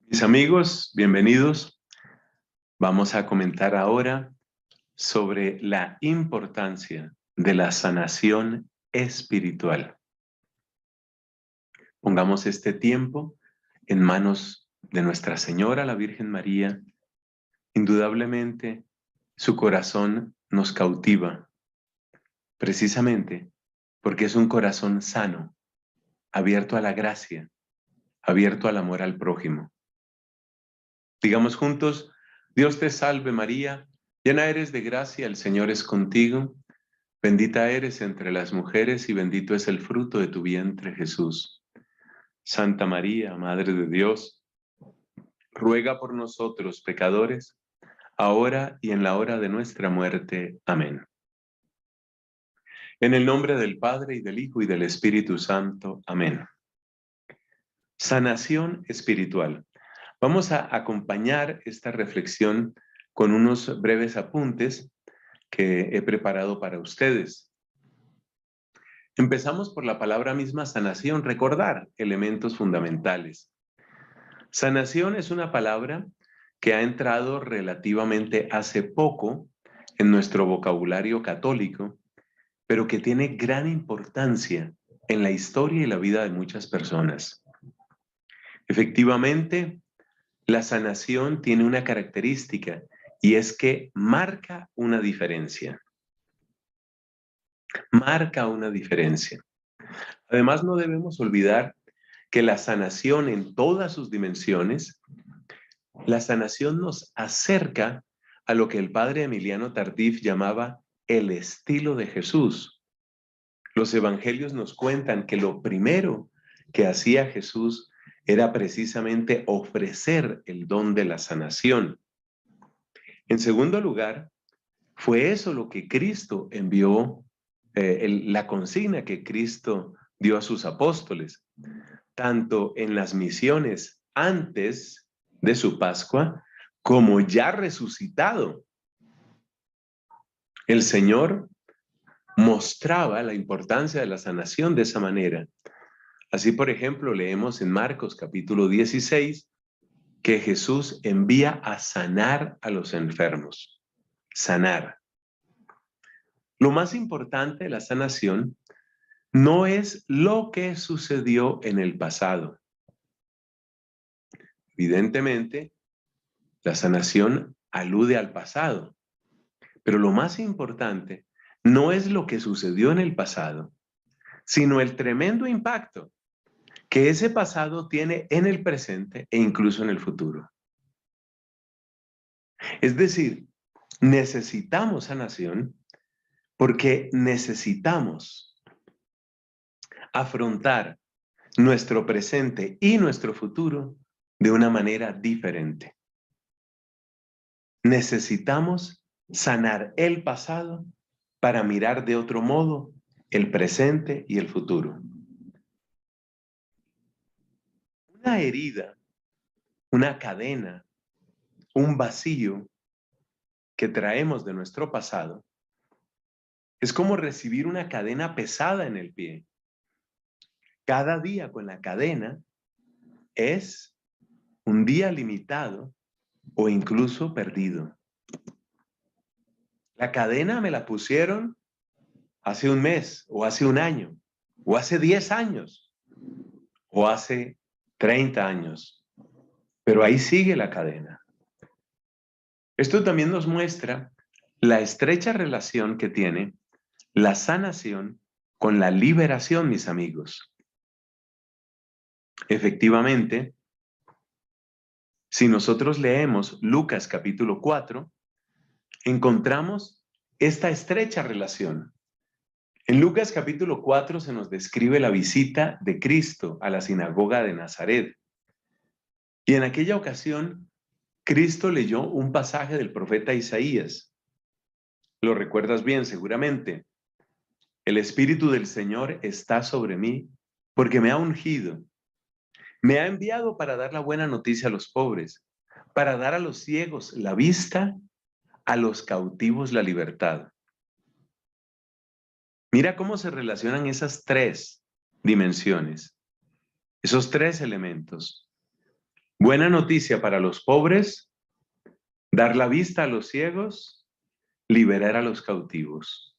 Mis amigos, bienvenidos. Vamos a comentar ahora sobre la importancia de la sanación espiritual. Pongamos este tiempo en manos de Nuestra Señora, la Virgen María. Indudablemente, su corazón nos cautiva, precisamente porque es un corazón sano, abierto a la gracia, abierto al amor al prójimo. Digamos juntos: Dios te salve María, llena eres de gracia, el Señor es contigo, bendita eres entre las mujeres y bendito es el fruto de tu vientre, Jesús. Santa María, Madre de Dios, ruega por nosotros pecadores, ahora y en la hora de nuestra muerte. Amén. En el nombre del Padre, y del Hijo, y del Espíritu Santo. Amén. Sanación espiritual. Vamos a acompañar esta reflexión con unos breves apuntes que he preparado para ustedes. Empezamos por la palabra misma sanación, recordar elementos fundamentales. Sanación es una palabra que ha entrado relativamente hace poco en nuestro vocabulario católico, pero que tiene gran importancia en la historia y la vida de muchas personas. Efectivamente, la sanación tiene una característica y es que marca una diferencia. Marca una diferencia. Además, no debemos olvidar que la sanación en todas sus dimensiones, la sanación nos acerca a lo que el padre Emiliano Tardif llamaba el estilo de Jesús. Los evangelios nos cuentan que lo primero que hacía Jesús era precisamente ofrecer el don de la sanación. En segundo lugar, fue eso lo que Cristo envió, la consigna que Cristo dio a sus apóstoles, tanto en las misiones antes de su Pascua, como ya resucitado. El Señor mostraba la importancia de la sanación de esa manera. Así, por ejemplo, leemos en Marcos capítulo 16 que Jesús envía a sanar a los enfermos. Sanar. Lo más importante de la sanación no es lo que sucedió en el pasado. Evidentemente, la sanación alude al pasado, pero lo más importante no es lo que sucedió en el pasado, sino el tremendo impacto que ese pasado tiene en el presente e incluso en el futuro. Es decir, necesitamos sanación porque necesitamos afrontar nuestro presente y nuestro futuro de una manera diferente. Necesitamos sanar el pasado para mirar de otro modo el presente y el futuro. Una herida, una cadena, un vacío que traemos de nuestro pasado es como recibir una cadena pesada en el pie. Cada día con la cadena es un día limitado o incluso perdido. La cadena me la pusieron hace un mes, o hace un año, o hace 10 años, o hace 30 años. Pero ahí sigue la cadena. Esto también nos muestra la estrecha relación que tiene la sanación con la liberación, mis amigos. Efectivamente, si nosotros leemos Lucas capítulo 4, encontramos esta estrecha relación. En Lucas capítulo 4 se nos describe la visita de Cristo a la sinagoga de Nazaret. Y en aquella ocasión, Cristo leyó un pasaje del profeta Isaías. Lo recuerdas bien, seguramente. El Espíritu del Señor está sobre mí porque me ha ungido. Me ha enviado para dar la buena noticia a los pobres, para dar a los ciegos la vista, a los cautivos la libertad. Mira cómo se relacionan esas tres dimensiones, esos tres elementos. Buena noticia para los pobres, dar la vista a los ciegos, liberar a los cautivos.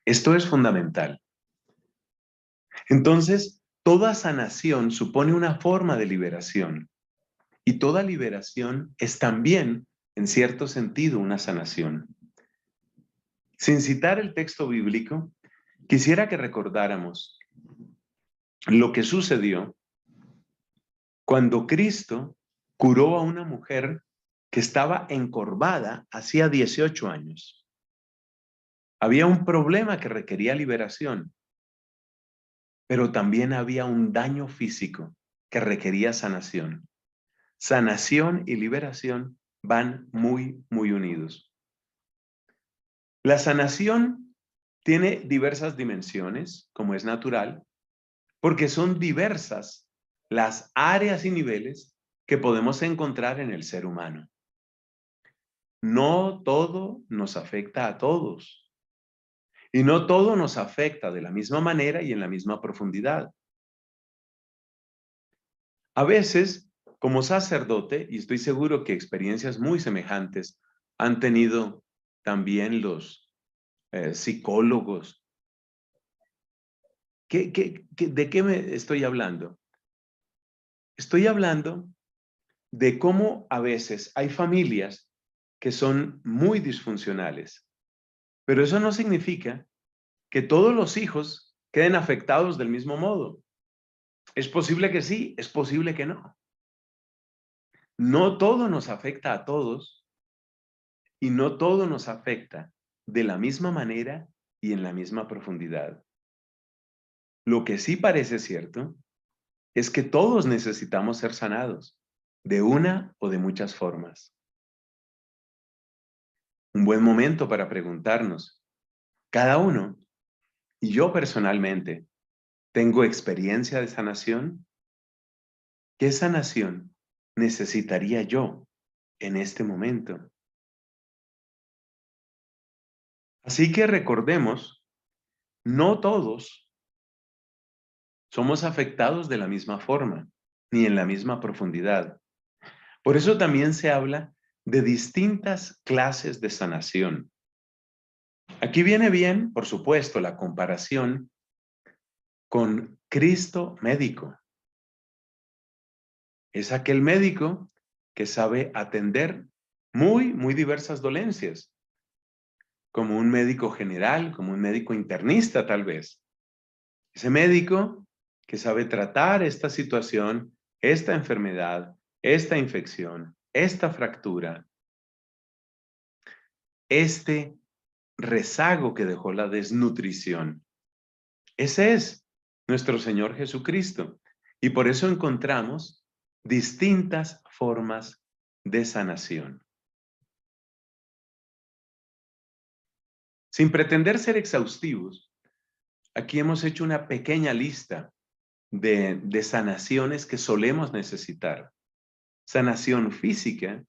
Esto es fundamental. Entonces, toda sanación supone una forma de liberación y toda liberación es también, en cierto sentido, una sanación. Sin citar el texto bíblico, quisiera que recordáramos lo que sucedió cuando Cristo curó a una mujer que estaba encorvada hacía 18 años. Había un problema que requería liberación, pero también había un daño físico que requería sanación. Sanación y liberación van muy, muy unidos. La sanación tiene diversas dimensiones, como es natural, porque son diversas las áreas y niveles que podemos encontrar en el ser humano. No todo nos afecta a todos y no todo nos afecta de la misma manera y en la misma profundidad. A veces, como sacerdote, y estoy seguro que experiencias muy semejantes han tenido también los psicólogos. ¿De qué me estoy hablando? Estoy hablando de cómo a veces hay familias que son muy disfuncionales, pero eso no significa que todos los hijos queden afectados del mismo modo. Es posible que sí, es posible que no. No todo nos afecta a todos y no todo nos afecta de la misma manera y en la misma profundidad. Lo que sí parece cierto es que todos necesitamos ser sanados de una o de muchas formas. Un buen momento para preguntarnos, cada uno, y yo personalmente, ¿tengo experiencia de sanación? ¿Qué sanación necesitaría yo en este momento? Así que recordemos, no todos somos afectados de la misma forma, ni en la misma profundidad. Por eso también se habla de distintas clases de sanación. Aquí viene bien, por supuesto, la comparación con Cristo médico. Es aquel médico que sabe atender muy diversas dolencias, como un médico general, como un médico internista tal vez. Ese médico que sabe tratar esta situación, esta enfermedad, esta infección, esta fractura, este rezago que dejó la desnutrición. Ese es nuestro Señor Jesucristo. Y por eso encontramos distintas formas de sanación. Sin pretender ser exhaustivos, aquí hemos hecho una pequeña lista de sanaciones que solemos necesitar. Sanación física,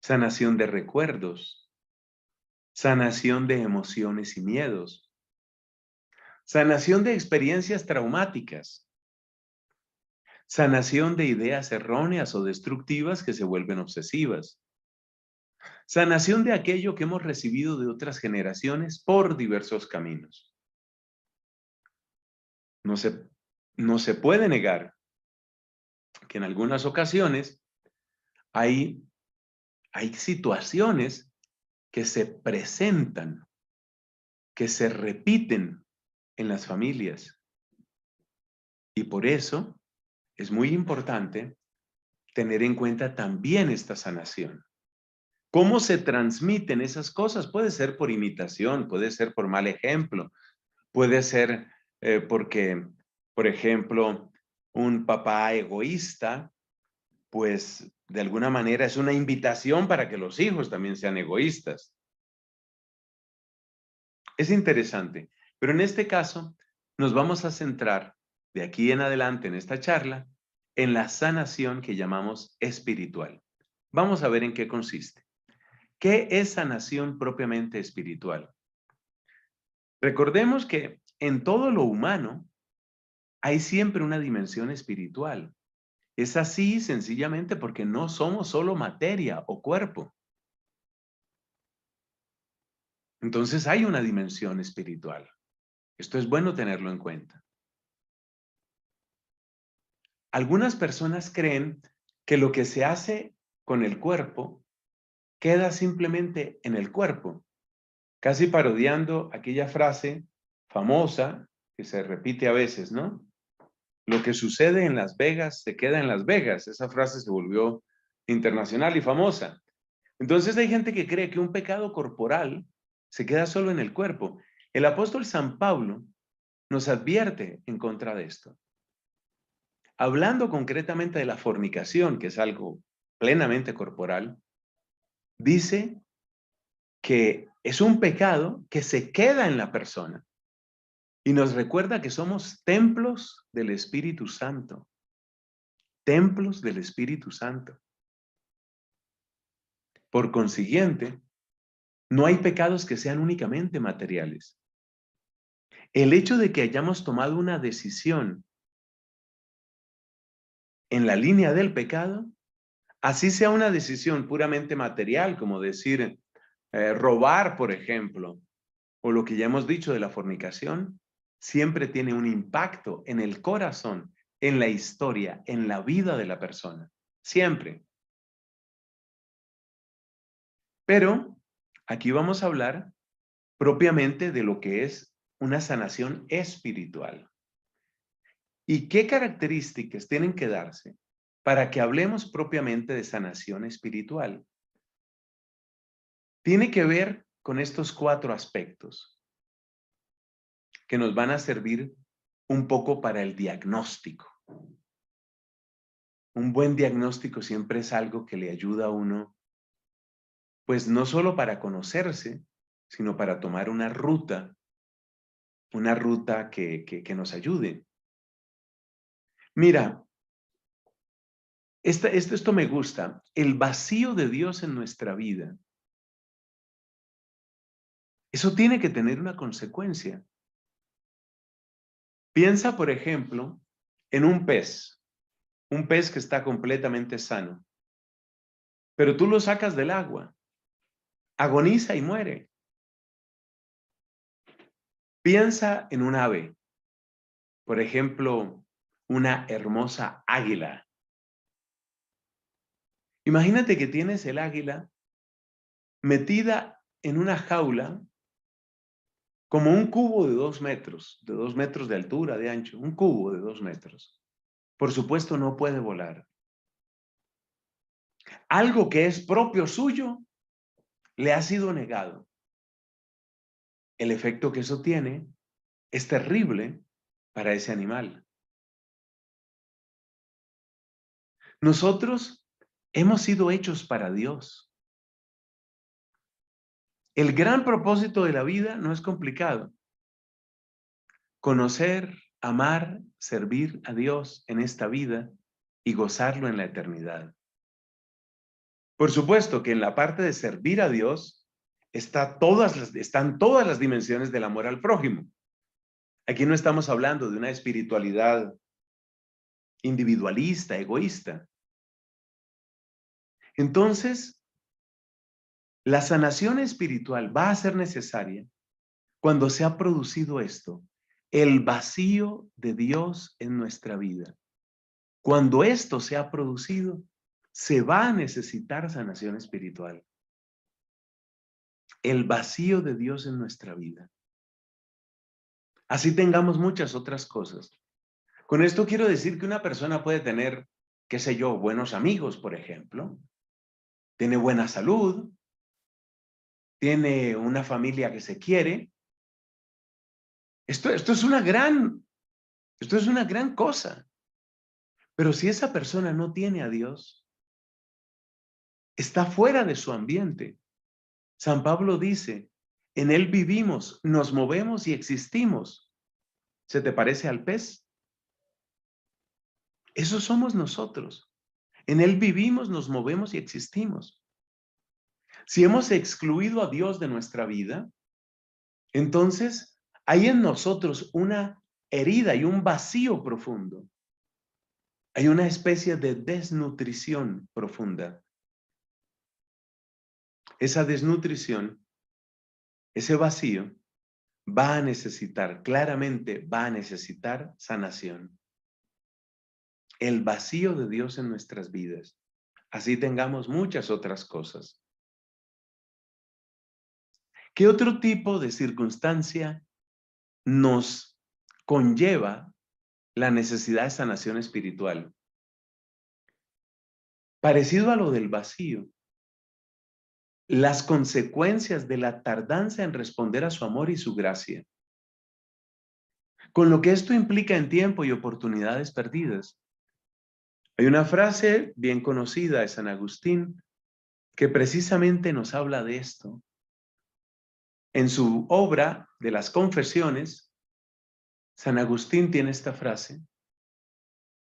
sanación de recuerdos, sanación de emociones y miedos, sanación de experiencias traumáticas, sanación de ideas erróneas o destructivas que se vuelven obsesivas, sanación de aquello que hemos recibido de otras generaciones por diversos caminos. No se puede negar que en algunas ocasiones hay situaciones que se presentan, que se repiten en las familias. Y por eso es muy importante tener en cuenta también esta sanación. ¿Cómo se transmiten esas cosas? Puede ser por imitación, puede ser por mal ejemplo, puede ser porque, por ejemplo, un papá egoísta, pues de alguna manera es una invitación para que los hijos también sean egoístas. Es interesante, pero en este caso nos vamos a centrar de aquí en adelante en esta charla en la sanación que llamamos espiritual. Vamos a ver en qué consiste. ¿Qué es sanación propiamente espiritual? Recordemos que en todo lo humano hay siempre una dimensión espiritual Es así sencillamente porque no somos solo materia o cuerpo. Entonces hay una dimensión espiritual. Esto es bueno tenerlo en cuenta. Algunas personas creen que lo que se hace con el cuerpo queda simplemente en el cuerpo, casi parodiando aquella frase famosa que se repite a veces, ¿no? Lo que sucede en Las Vegas se queda en Las Vegas. Esa frase se volvió internacional y famosa. Entonces hay gente que cree que un pecado corporal se queda solo en el cuerpo. El apóstol San Pablo nos advierte en contra de esto. Hablando concretamente de la fornicación, que es algo plenamente corporal, dice que es un pecado que se queda en la persona y nos recuerda que somos templos del Espíritu Santo. Templos del Espíritu Santo. Por consiguiente, no hay pecados que sean únicamente materiales. El hecho de que hayamos tomado una decisión en la línea del pecado, así sea una decisión puramente material, como decir, robar, por ejemplo, o lo que ya hemos dicho de la fornicación, siempre tiene un impacto en el corazón, en la historia, en la vida de la persona. Siempre. Pero aquí vamos a hablar propiamente de lo que es una sanación espiritual. ¿Y qué características tienen que darse para que hablemos propiamente de sanación espiritual? Tiene que ver con estos 4 aspectos que nos van a servir un poco para el diagnóstico. Un buen diagnóstico siempre es algo que le ayuda a uno, pues no solo para conocerse, sino para tomar una ruta que nos ayude. Mira, esto me gusta, el vacío de Dios en nuestra vida. Eso tiene que tener una consecuencia. Piensa, por ejemplo, en un pez que está completamente sano, pero tú lo sacas del agua, agoniza y muere. Piensa en un ave, por ejemplo, una hermosa águila. Imagínate que tienes el águila metida en una jaula como un cubo de 2 metros, de 2 metros de altura, de ancho, un cubo de 2 metros. Por supuesto, no puede volar. Algo que es propio suyo le ha sido negado. El efecto que eso tiene es terrible para ese animal. Nosotros hemos sido hechos para Dios. El gran propósito de la vida no es complicado. Conocer, amar, servir a Dios en esta vida y gozarlo en la eternidad. Por supuesto que en la parte de servir a Dios están todas las dimensiones del amor al prójimo. Aquí no estamos hablando de una espiritualidad individualista, egoísta. Entonces, la sanación espiritual va a ser necesaria cuando se ha producido esto, el vacío de Dios en nuestra vida. Cuando esto se ha producido, se va a necesitar sanación espiritual. El vacío de Dios en nuestra vida. Así tengamos muchas otras cosas. Con esto quiero decir que una persona puede tener, qué sé yo, buenos amigos, por ejemplo, tiene buena salud, tiene una familia que se quiere. Esto es una gran cosa. Pero si esa persona no tiene a Dios, está fuera de su ambiente. San Pablo dice, en Él vivimos, nos movemos y existimos. ¿Se te parece al pez? Eso somos nosotros. En Él vivimos, nos movemos y existimos. Si hemos excluido a Dios de nuestra vida, entonces hay en nosotros una herida y un vacío profundo. Hay una especie de desnutrición profunda. Esa desnutrición, ese vacío, va a necesitar, claramente va a necesitar sanación. El vacío de Dios en nuestras vidas. Así tengamos muchas otras cosas. ¿Qué otro tipo de circunstancia nos conlleva la necesidad de sanación espiritual? Parecido a lo del vacío, las consecuencias de la tardanza en responder a su amor y su gracia. Con lo que esto implica en tiempo y oportunidades perdidas. Hay una frase bien conocida de San Agustín que precisamente nos habla de esto. En su obra de las Confesiones, San Agustín tiene esta frase.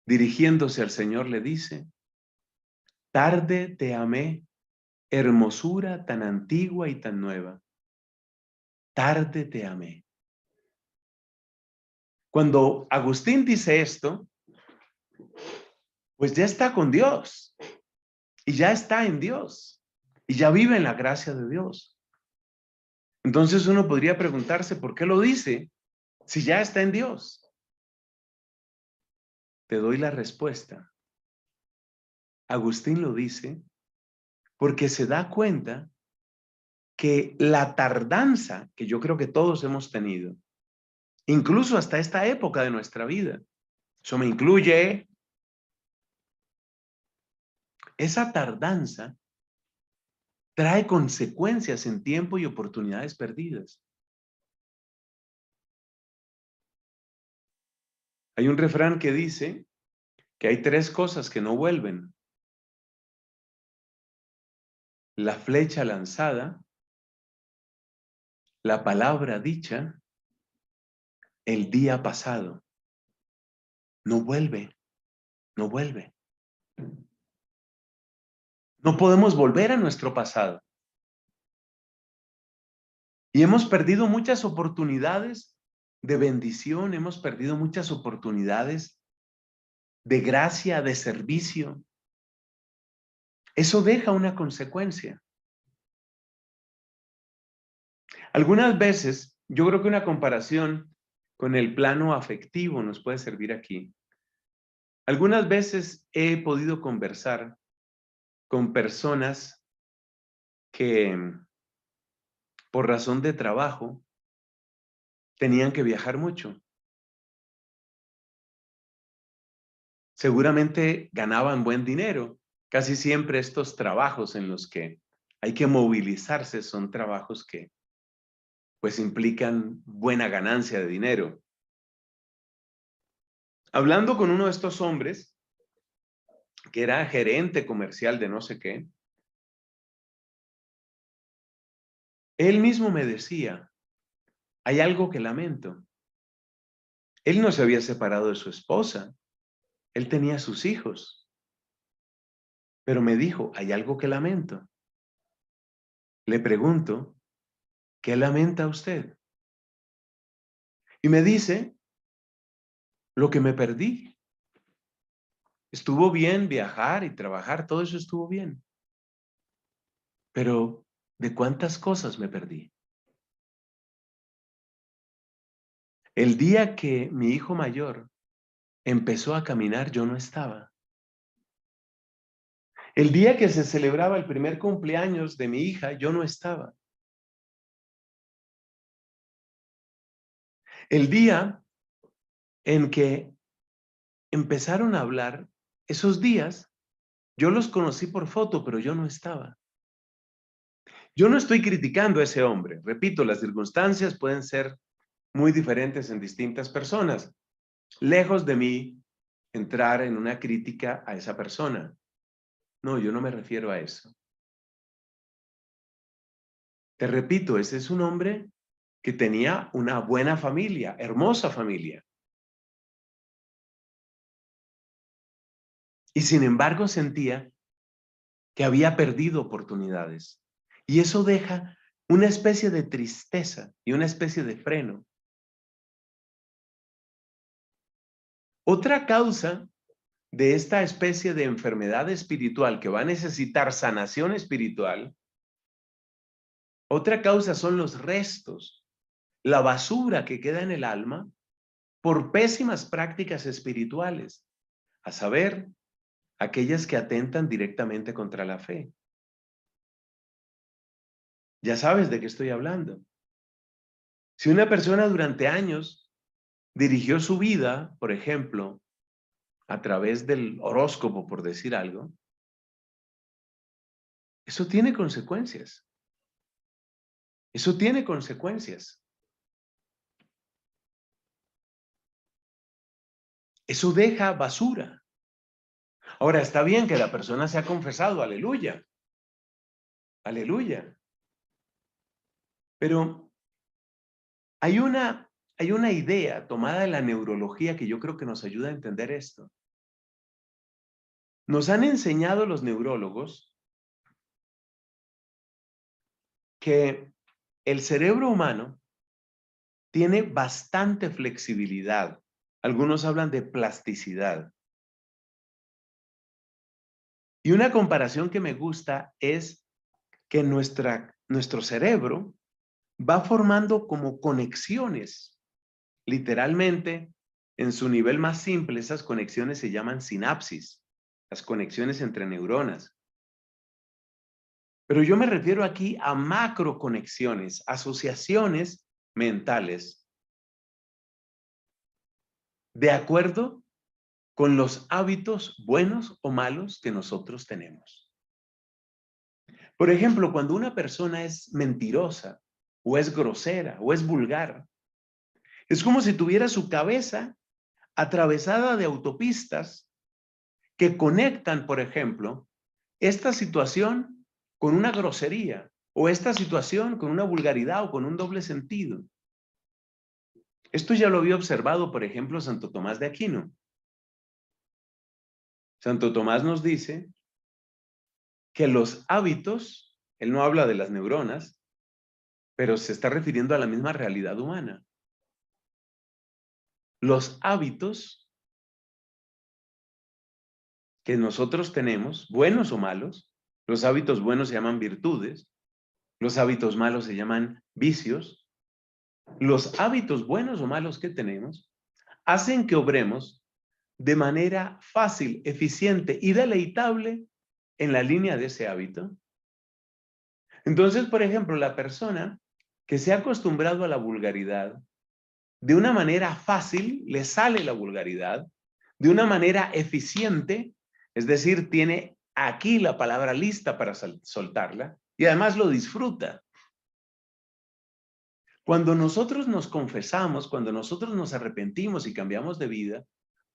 Dirigiéndose al Señor le dice, tarde te amé, hermosura tan antigua y tan nueva. Tarde te amé. Cuando Agustín dice esto, pues ya está con Dios y ya está en Dios y ya vive en la gracia de Dios. Entonces uno podría preguntarse, ¿por qué lo dice si ya está en Dios? Te doy la respuesta. Agustín lo dice porque se da cuenta que la tardanza que yo creo que todos hemos tenido, incluso hasta esta época de nuestra vida, eso me incluye, esa tardanza trae consecuencias en tiempo y oportunidades perdidas. Hay un refrán que dice que hay 3 cosas que no vuelven. La flecha lanzada, la palabra dicha, el día pasado. No vuelve, no vuelve. No podemos volver a nuestro pasado. Y hemos perdido muchas oportunidades de bendición, hemos perdido muchas oportunidades de gracia, de servicio. Eso deja una consecuencia. Algunas veces, yo creo que una comparación con el plano afectivo nos puede servir aquí. Algunas veces he podido conversar con personas que por razón de trabajo tenían que viajar mucho. Seguramente ganaban buen dinero. Casi siempre estos trabajos en los que hay que movilizarse son trabajos que pues implican buena ganancia de dinero. Hablando con uno de estos hombres, que era gerente comercial de no sé qué, él mismo me decía, hay algo que lamento. Él no se había separado de su esposa, él tenía sus hijos, pero me dijo, hay algo que lamento. Le pregunto, ¿qué lamenta usted? Y me dice, lo que me perdí. Estuvo bien viajar y trabajar, todo eso estuvo bien. Pero, ¿de cuántas cosas me perdí? El día que mi hijo mayor empezó a caminar, yo no estaba. El día que se celebraba el primer cumpleaños de mi hija, yo no estaba. El día en que empezaron a hablar, esos días, yo los conocí por foto, pero yo no estaba. Yo no estoy criticando a ese hombre. Repito, las circunstancias pueden ser muy diferentes en distintas personas. Lejos de mí entrar en una crítica a esa persona. No, yo no me refiero a eso. Te repito, ese es un hombre que tenía una buena familia, hermosa familia. Y sin embargo sentía que había perdido oportunidades. Y eso deja una especie de tristeza y una especie de freno. Otra causa de esta especie de enfermedad espiritual que va a necesitar sanación espiritual, otra causa son los restos, la basura que queda en el alma por pésimas prácticas espirituales, a saber, aquellas que atentan directamente contra la fe. Ya sabes de qué estoy hablando. Si una persona durante años dirigió su vida, por ejemplo, a través del horóscopo, por decir algo, eso tiene consecuencias. Eso tiene consecuencias. Eso deja basura. Ahora, está bien que la persona se ha confesado, aleluya. Aleluya. Pero hay una idea tomada de la neurología que yo creo que nos ayuda a entender esto. Nos han enseñado los neurólogos que el cerebro humano tiene bastante flexibilidad. Algunos hablan de plasticidad. Y una comparación que me gusta es que nuestro cerebro va formando como conexiones. Literalmente, en su nivel más simple, esas conexiones se llaman sinapsis, las conexiones entre neuronas. Pero yo me refiero aquí a macroconexiones, asociaciones mentales, de acuerdo con los hábitos buenos o malos que nosotros tenemos. Por ejemplo, cuando una persona es mentirosa, o es grosera, o es vulgar, es como si tuviera su cabeza atravesada de autopistas que conectan, por ejemplo, esta situación con una grosería, o esta situación con una vulgaridad o con un doble sentido. Esto ya lo había observado, por ejemplo, Santo Tomás de Aquino. Santo Tomás nos dice que los hábitos, él no habla de las neuronas, pero se está refiriendo a la misma realidad humana. Los hábitos que nosotros tenemos, buenos o malos, los hábitos buenos se llaman virtudes, los hábitos malos se llaman vicios. Los hábitos buenos o malos que tenemos hacen que obremos de manera fácil, eficiente y deleitable en la línea de ese hábito. Entonces, por ejemplo, la persona que se ha acostumbrado a la vulgaridad, de una manera fácil le sale la vulgaridad, de una manera eficiente, es decir, tiene aquí la palabra lista para soltarla y además lo disfruta. Cuando nosotros nos confesamos, cuando nosotros nos arrepentimos y cambiamos de vida,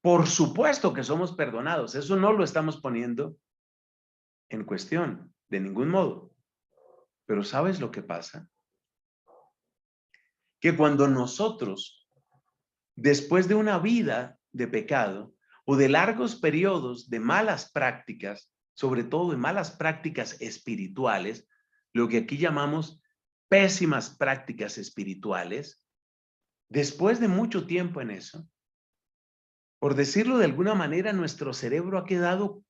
por supuesto que somos perdonados. Eso no lo estamos poniendo en cuestión, de ningún modo. Pero ¿sabes lo que pasa? Que cuando nosotros, después de una vida de pecado o de largos periodos de malas prácticas, sobre todo de malas prácticas espirituales, lo que aquí llamamos pésimas prácticas espirituales, después de mucho tiempo en eso, por decirlo de alguna manera, nuestro cerebro ha quedado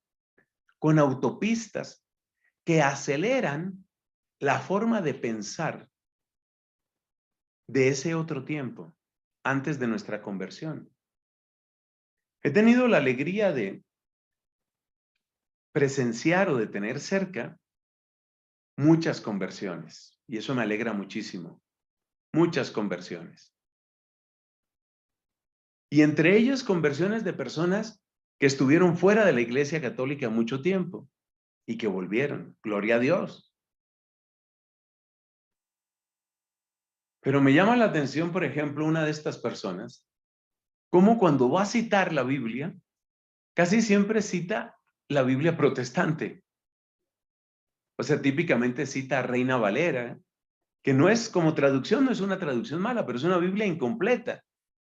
con autopistas que aceleran la forma de pensar de ese otro tiempo, antes de nuestra conversión. He tenido la alegría de presenciar o de tener cerca muchas conversiones, y eso me alegra muchísimo, muchas conversiones. Y entre ellas conversiones de personas que estuvieron fuera de la Iglesia Católica mucho tiempo y que volvieron, gloria a Dios. Pero me llama la atención, por ejemplo, una de estas personas, cómo cuando va a citar la Biblia, casi siempre cita la Biblia protestante. O sea, típicamente cita a Reina Valera, que no es como traducción, no es una traducción mala, pero es una Biblia incompleta.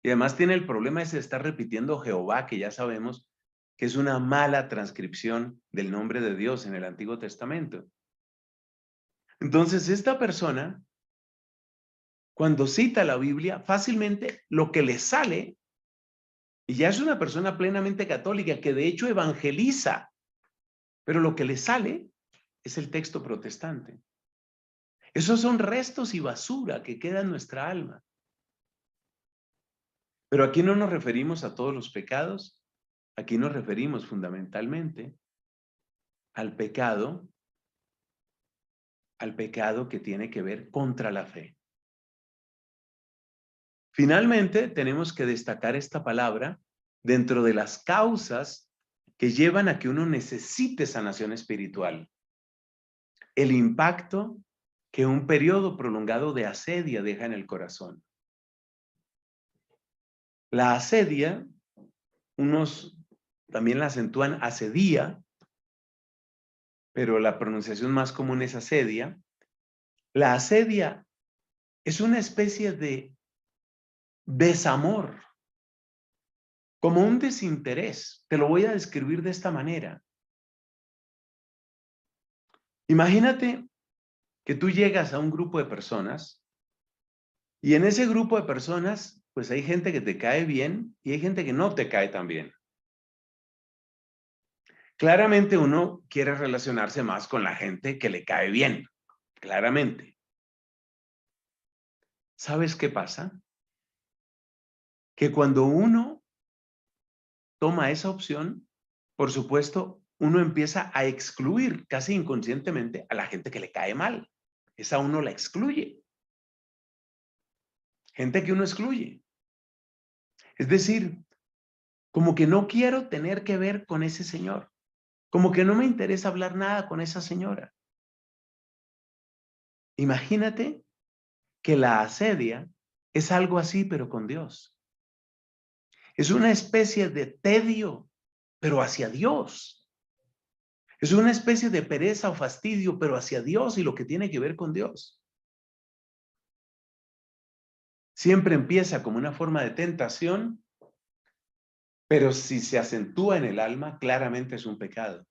Y además tiene el problema ese de estar repitiendo Jehová, que ya sabemos que es una mala transcripción del nombre de Dios en el Antiguo Testamento. Entonces, esta persona, cuando cita la Biblia, fácilmente lo que le sale Y ya es una persona plenamente católica que de hecho evangeliza, pero lo que le sale es el texto protestante. Esos son restos y basura que queda en nuestra alma. Pero aquí no nos referimos a todos los pecados, aquí nos referimos fundamentalmente al pecado que tiene que ver contra la fe. Finalmente, tenemos que destacar esta palabra dentro de las causas que llevan a que uno necesite sanación espiritual. El impacto que un periodo prolongado de asedia deja en el corazón. La asedia, unos también la acentúan asedía, pero la pronunciación más común es asedia. La asedia es una especie de desamor, como un desinterés. Te lo voy a describir de esta manera. Imagínate que tú llegas a un grupo de personas y en ese grupo de personas, pues hay gente que te cae bien y hay gente que no te cae tan bien. Claramente uno quiere relacionarse más con la gente que le cae bien, claramente. ¿Sabes qué pasa? Que cuando uno toma esa opción, por supuesto, uno empieza a excluir casi inconscientemente a la gente que le cae mal. Esa uno la excluye. Gente que uno excluye. Es decir, como que no quiero tener que ver con ese señor. Como que no me interesa hablar nada con esa señora. Imagínate que la asedia es algo así, pero con Dios. Es una especie de tedio, pero hacia Dios. Es una especie de pereza o fastidio, pero hacia Dios y lo que tiene que ver con Dios. Siempre empieza como una forma de tentación, pero si se acentúa en el alma, claramente es un pecado.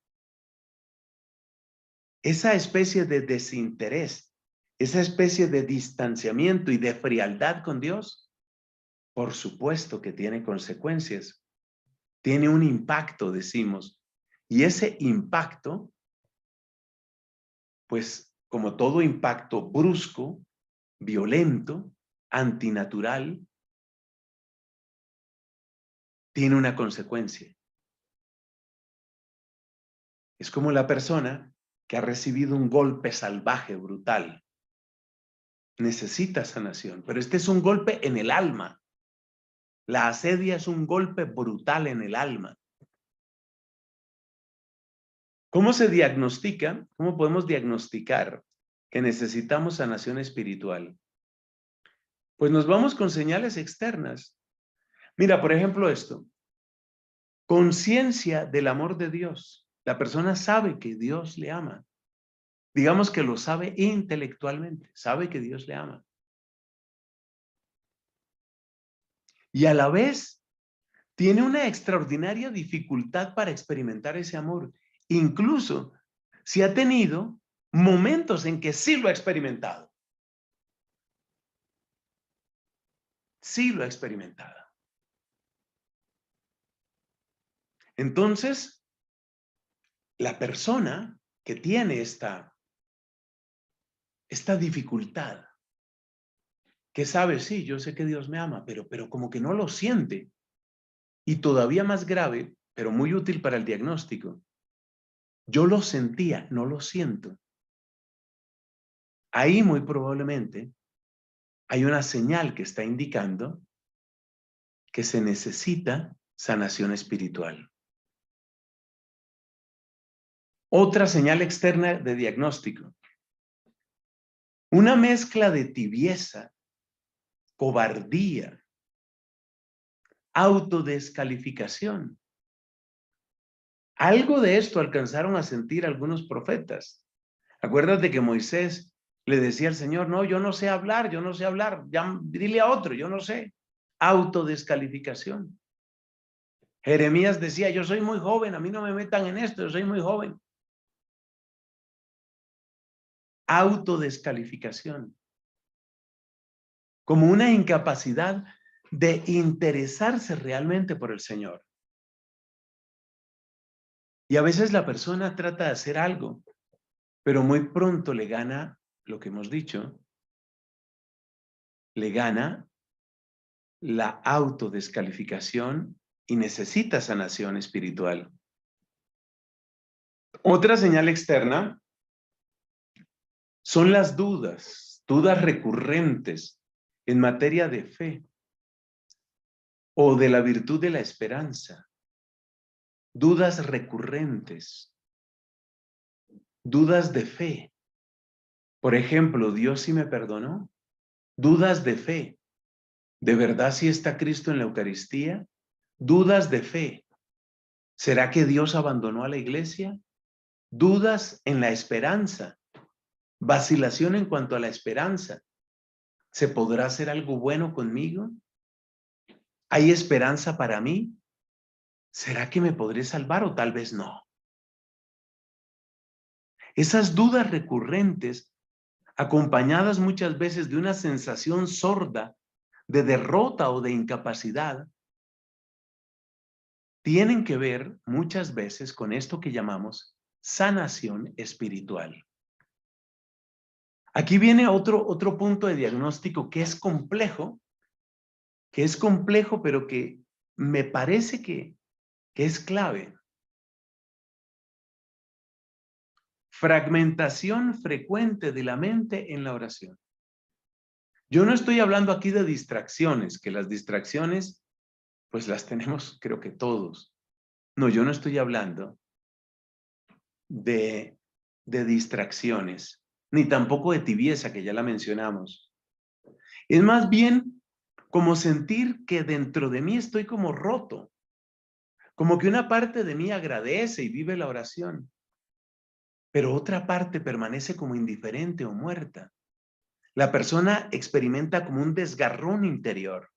Esa especie de desinterés, esa especie de distanciamiento y de frialdad con Dios, por supuesto que tiene consecuencias. Tiene un impacto, decimos. Y ese impacto, pues como todo impacto brusco, violento, antinatural, tiene una consecuencia. Es como la persona que ha recibido un golpe salvaje, brutal. Necesita sanación, pero este es un golpe en el alma. La asedia es un golpe brutal en el alma. ¿Cómo se diagnostica? ¿Cómo podemos diagnosticar que necesitamos sanación espiritual? Pues nos vamos con señales externas. Mira, por ejemplo, esto. Conciencia del amor de Dios. La persona sabe que Dios le ama. Digamos que lo sabe intelectualmente, sabe que Dios le ama. Y a la vez tiene una extraordinaria dificultad para experimentar ese amor. Incluso si ha tenido momentos en que sí lo ha experimentado. Sí lo ha experimentado. Entonces, la persona que tiene esta dificultad, que sabe, sí, yo sé que Dios me ama, pero como que no lo siente. Y todavía más grave, pero muy útil para el diagnóstico, yo lo sentía, no lo siento. Ahí muy probablemente hay una señal que está indicando que se necesita sanación espiritual. Otra señal externa de diagnóstico. Una mezcla de tibieza, cobardía, autodescalificación. Algo de esto alcanzaron a sentir algunos profetas. Acuérdate que Moisés le decía al Señor, no, yo no sé hablar, ya, dile a otro, yo no sé. Autodescalificación. Jeremías decía, yo soy muy joven, a mí no me metan en esto, yo soy muy joven. Autodescalificación. Como una incapacidad de interesarse realmente por el Señor. Y a veces la persona trata de hacer algo, pero muy pronto le gana lo que hemos dicho, le gana la autodescalificación y necesita sanación espiritual. Otra señal externa son las dudas recurrentes en materia de fe o de la virtud de la esperanza. Dudas recurrentes, dudas de fe. Por ejemplo, ¿Dios sí me perdonó? Dudas de fe. ¿De verdad sí está Cristo en la Eucaristía? Dudas de fe. ¿Será que Dios abandonó a la iglesia? Dudas en la esperanza. Vacilación en cuanto a la esperanza. ¿Se podrá hacer algo bueno conmigo? ¿Hay esperanza para mí? ¿Será que me podré salvar o tal vez no? Esas dudas recurrentes, acompañadas muchas veces de una sensación sorda de derrota o de incapacidad, tienen que ver muchas veces con esto que llamamos sanación espiritual. Aquí viene otro punto de diagnóstico que es complejo, pero que me parece que es clave. Fragmentación frecuente de la mente en la oración. Yo no estoy hablando aquí de distracciones, que las distracciones pues las tenemos creo que todos. No, yo no estoy hablando de distracciones, ni tampoco de tibieza, que ya la mencionamos. Es más bien como sentir que dentro de mí estoy como roto, como que una parte de mí agradece y vive la oración, pero otra parte permanece como indiferente o muerta. La persona experimenta como un desgarrón interior.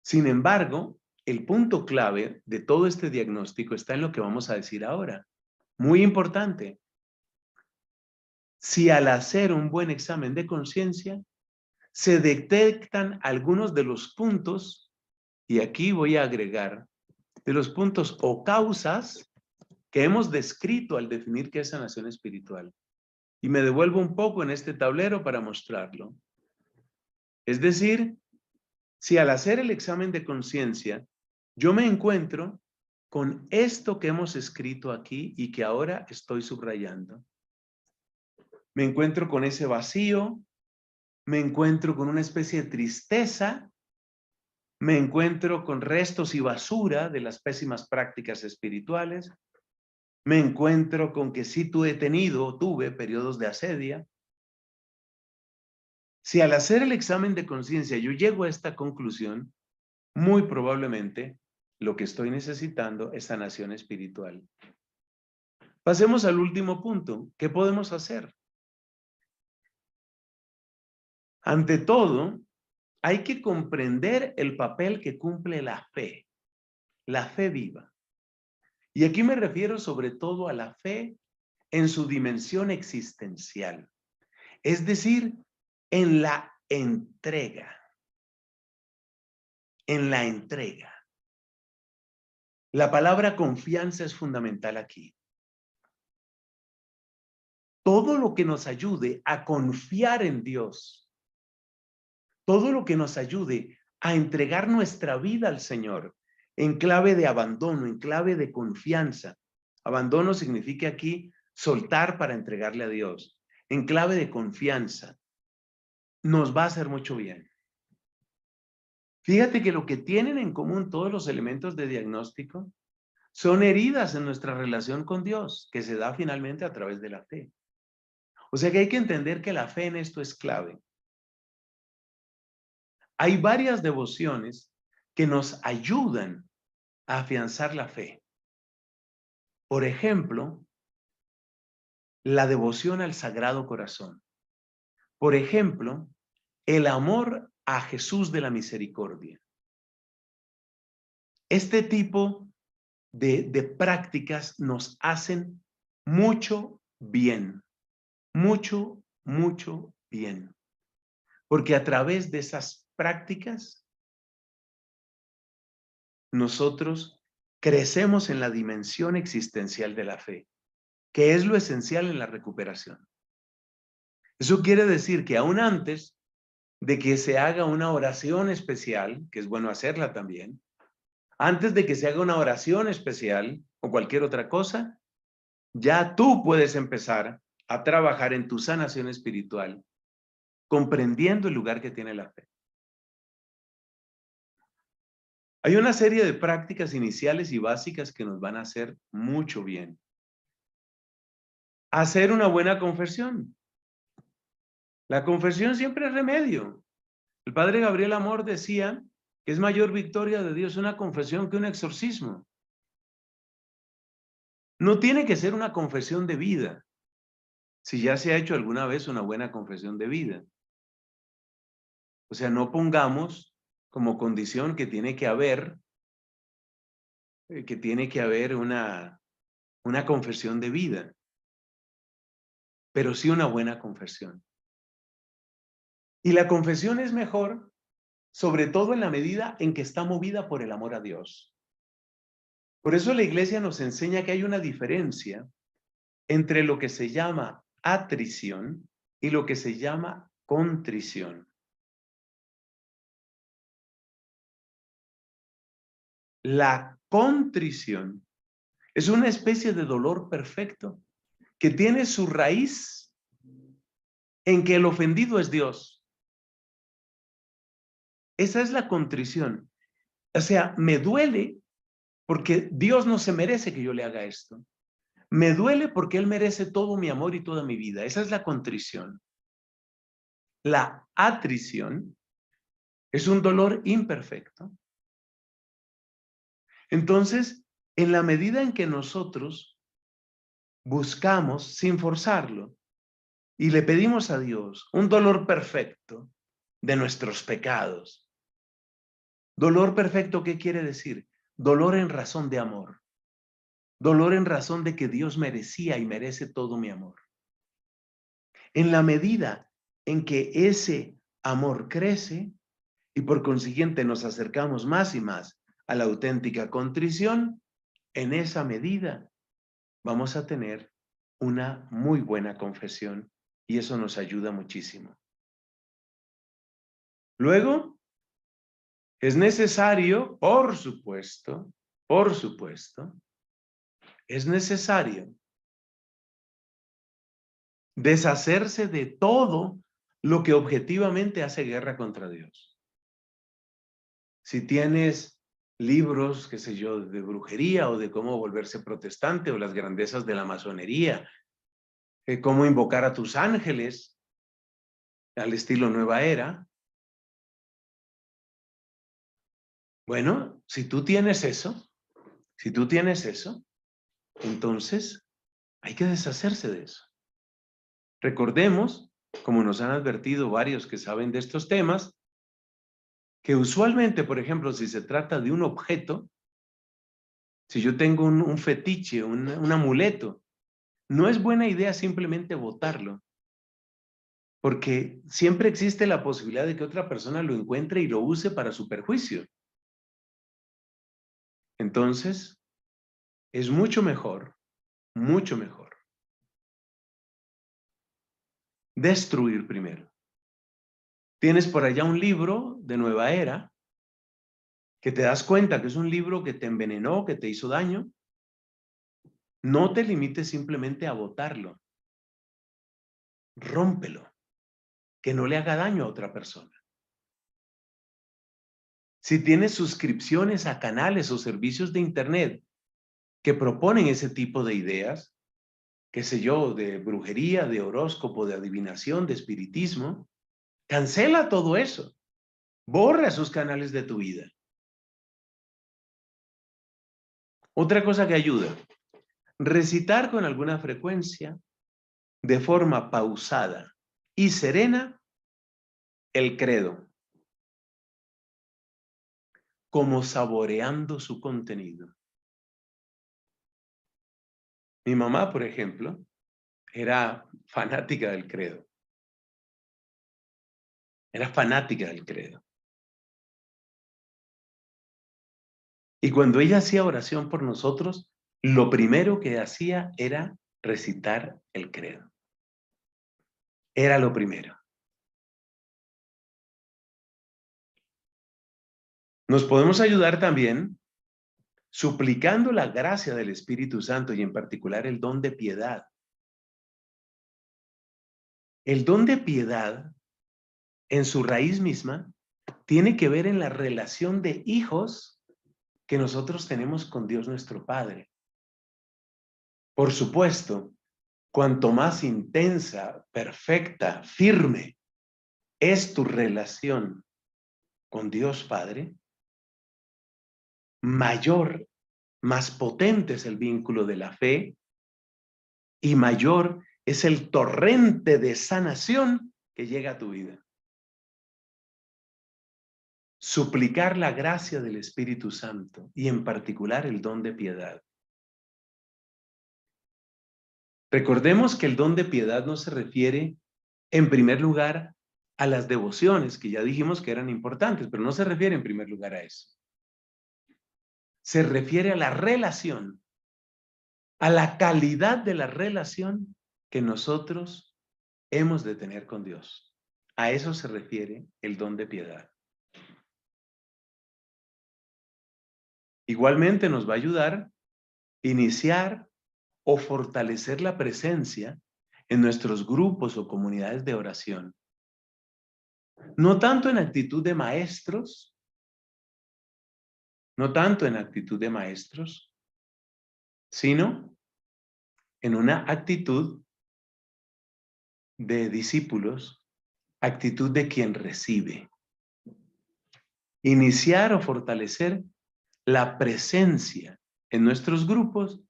Sin embargo, el punto clave de todo este diagnóstico está en lo que vamos a decir ahora. Muy importante. Si al hacer un buen examen de conciencia, se detectan algunos de los puntos, y aquí voy a agregar, de los puntos o causas que hemos descrito al definir qué es sanación espiritual. Y me devuelvo un poco en este tablero para mostrarlo. Es decir, si al hacer el examen de conciencia, yo me encuentro con esto que hemos escrito aquí y que ahora estoy subrayando. Me encuentro con ese vacío, me encuentro con una especie de tristeza, me encuentro con restos y basura de las pésimas prácticas espirituales, me encuentro con que sí tuve periodos de asedia. Si al hacer el examen de conciencia yo llego a esta conclusión, muy probablemente lo que estoy necesitando es sanación espiritual. Pasemos al último punto. ¿Qué podemos hacer? Ante todo, hay que comprender el papel que cumple la fe viva. Y aquí me refiero sobre todo a la fe en su dimensión existencial, es decir, en la entrega. En la entrega. La palabra confianza es fundamental aquí. Todo lo que nos ayude a confiar en Dios, todo lo que nos ayude a entregar nuestra vida al Señor en clave de abandono, en clave de confianza. Abandono significa aquí soltar para entregarle a Dios. En clave de confianza, nos va a hacer mucho bien. Fíjate que lo que tienen en común todos los elementos de diagnóstico son heridas en nuestra relación con Dios, que se da finalmente a través de la fe. O sea que hay que entender que la fe en esto es clave. Hay varias devociones que nos ayudan a afianzar la fe. Por ejemplo, la devoción al Sagrado Corazón. Por ejemplo, el amor a Jesús de la Misericordia. Este tipo de prácticas nos hacen mucho bien. Mucho bien. Porque a través de esas prácticas, nosotros crecemos en la dimensión existencial de la fe, que es lo esencial en la recuperación. Eso quiere decir que aún antes de que se haga una oración especial, que es bueno hacerla también, antes de que se haga una oración especial o cualquier otra cosa, ya tú puedes empezar a trabajar en tu sanación espiritual, comprendiendo el lugar que tiene la fe. Hay una serie de prácticas iniciales y básicas que nos van a hacer mucho bien. Hacer una buena confesión. La confesión siempre es remedio. El padre Gabriel Amor decía que es mayor victoria de Dios una confesión que un exorcismo. No tiene que ser una confesión de vida, si ya se ha hecho alguna vez una buena confesión de vida. O sea, no pongamos como condición que tiene que haber una confesión de vida, pero sí una buena confesión. Y la confesión es mejor, sobre todo en la medida en que está movida por el amor a Dios. Por eso la iglesia nos enseña que hay una diferencia entre lo que se llama atrición y lo que se llama contrición. La contrición es una especie de dolor perfecto que tiene su raíz en que el ofendido es Dios. Esa es la contrición. O sea, me duele porque Dios no se merece que yo le haga esto. Me duele porque Él merece todo mi amor y toda mi vida. Esa es la contrición. La atrición es un dolor imperfecto. Entonces, en la medida en que nosotros buscamos, sin forzarlo, y le pedimos a Dios un dolor perfecto de nuestros pecados. Dolor perfecto, ¿qué quiere decir? Dolor en razón de amor. Dolor en razón de que Dios merecía y merece todo mi amor. En la medida en que ese amor crece y por consiguiente nos acercamos más y más a la auténtica contrición, en esa medida vamos a tener una muy buena confesión y eso nos ayuda muchísimo. Luego, es necesario, por supuesto, es necesario deshacerse de todo lo que objetivamente hace guerra contra Dios. Si tienes libros, qué sé yo, de brujería o de cómo volverse protestante o las grandezas de la masonería, cómo invocar a tus ángeles al estilo Nueva Era. Bueno, si tú tienes eso, entonces hay que deshacerse de eso. Recordemos, como nos han advertido varios que saben de estos temas, que usualmente, por ejemplo, si se trata de un objeto, si yo tengo un fetiche, un amuleto, no es buena idea simplemente botarlo, porque siempre existe la posibilidad de que otra persona lo encuentre y lo use para su perjuicio. Entonces, es mucho mejor destruir primero. Tienes por allá un libro de Nueva Era que te das cuenta que es un libro que te envenenó, que te hizo daño. No te limites simplemente a botarlo. Rómpelo, que no le haga daño a otra persona. Si tienes suscripciones a canales o servicios de internet que proponen ese tipo de ideas, qué sé yo, de brujería, de horóscopo, de adivinación, de espiritismo, cancela todo eso. Borra esos canales de tu vida. Otra cosa que ayuda, recitar con alguna frecuencia, de forma pausada y serena, el credo, como saboreando su contenido. Mi mamá, por ejemplo, era fanática del credo. Era fanática del credo. Y cuando ella hacía oración por nosotros, lo primero que hacía era recitar el credo. Era lo primero. Nos podemos ayudar también suplicando la gracia del Espíritu Santo y en particular el don de piedad. El don de piedad, en su raíz misma, tiene que ver en la relación de hijos que nosotros tenemos con Dios nuestro Padre. Por supuesto, cuanto más intensa, perfecta, firme es tu relación con Dios Padre, mayor, más potente es el vínculo de la fe y mayor es el torrente de sanación que llega a tu vida. Suplicar la gracia del Espíritu Santo y en particular el don de piedad. Recordemos que el don de piedad no se refiere en primer lugar a las devociones, que ya dijimos que eran importantes, pero no se refiere en primer lugar a eso. Se refiere a la relación, a la calidad de la relación que nosotros hemos de tener con Dios. A eso se refiere el don de piedad. Igualmente nos va a ayudar a iniciar o fortalecer la presencia en nuestros grupos o comunidades de oración. No tanto en actitud de maestros, no tanto en actitud de maestros, sino en una actitud de discípulos, actitud de quien recibe. Iniciar o fortalecer la presencia en nuestros grupos,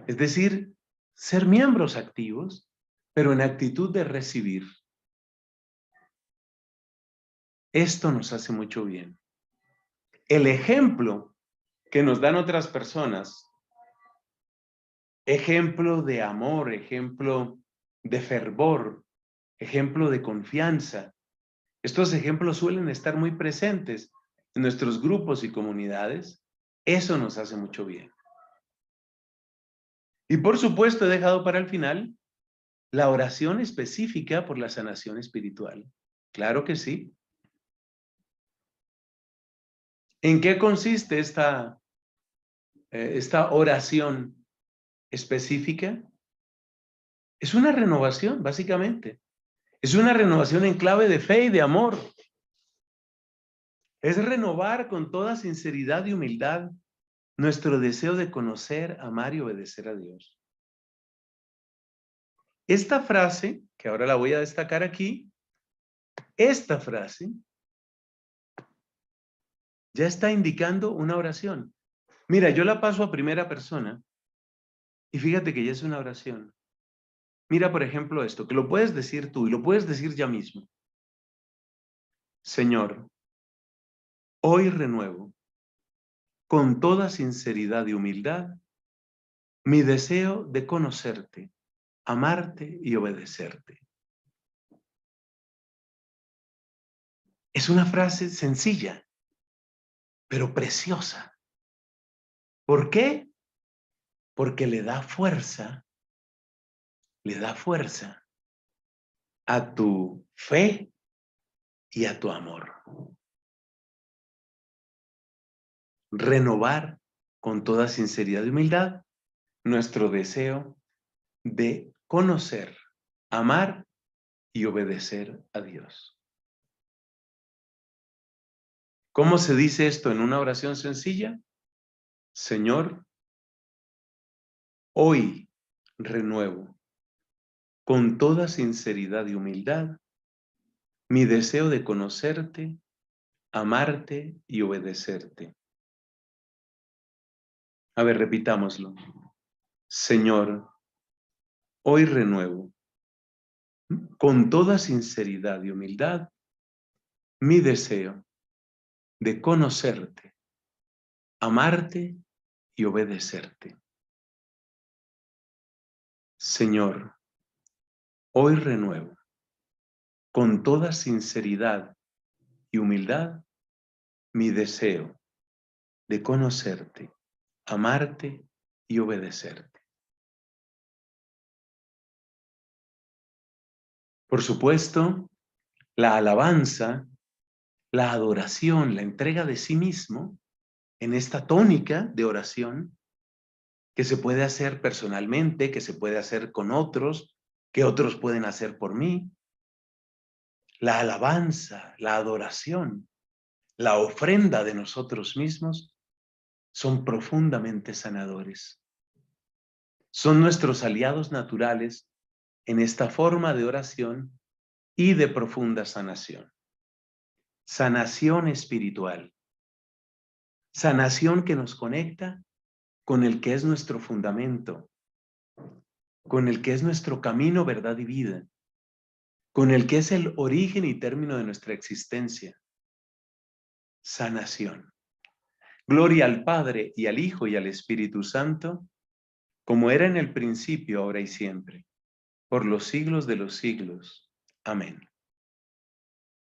es decir, ser miembros activos, pero en actitud de recibir. Esto nos hace mucho bien. El ejemplo que nos dan otras personas, ejemplo de amor, ejemplo de fervor, ejemplo de confianza, estos ejemplos suelen estar muy presentes en nuestros grupos y comunidades. Eso nos hace mucho bien. Y por supuesto he dejado para el final la oración específica por la sanación espiritual. Claro que sí. ¿En qué consiste esta oración específica? Es una renovación, básicamente. Es una renovación en clave de fe y de amor. Es renovar con toda sinceridad y humildad nuestro deseo de conocer, amar y obedecer a Dios. Esta frase, que ahora la voy a destacar aquí, esta frase ya está indicando una oración. Mira, yo la paso a primera persona y fíjate que ya es una oración. Mira, por ejemplo, esto, que lo puedes decir tú y lo puedes decir ya mismo. Señor, hoy renuevo con toda sinceridad y humildad mi deseo de conocerte, amarte y obedecerte. Es una frase sencilla, pero preciosa. ¿Por qué? Porque le da fuerza a tu fe y a tu amor. Renovar con toda sinceridad y humildad nuestro deseo de conocer, amar y obedecer a Dios. ¿Cómo se dice esto en una oración sencilla? Señor, hoy renuevo con toda sinceridad y humildad mi deseo de conocerte, amarte y obedecerte. A ver, repitámoslo. Señor, hoy renuevo con toda sinceridad y humildad mi deseo de conocerte, amarte y obedecerte. Señor, hoy renuevo con toda sinceridad y humildad, mi deseo de conocerte, amarte y obedecerte. Por supuesto, la alabanza, la adoración, la entrega de sí mismo, en esta tónica de oración, que se puede hacer personalmente, que se puede hacer con otros, que otros pueden hacer por mí. La alabanza, la adoración, la ofrenda de nosotros mismos son profundamente sanadores. Son nuestros aliados naturales en esta forma de oración y de profunda sanación. Sanación espiritual. Sanación que nos conecta con el que es nuestro fundamento, con el que es nuestro camino, verdad y vida, con el que es el origen y término de nuestra existencia. Sanación. Gloria al Padre y al Hijo y al Espíritu Santo, como era en el principio, ahora y siempre, por los siglos de los siglos. Amén.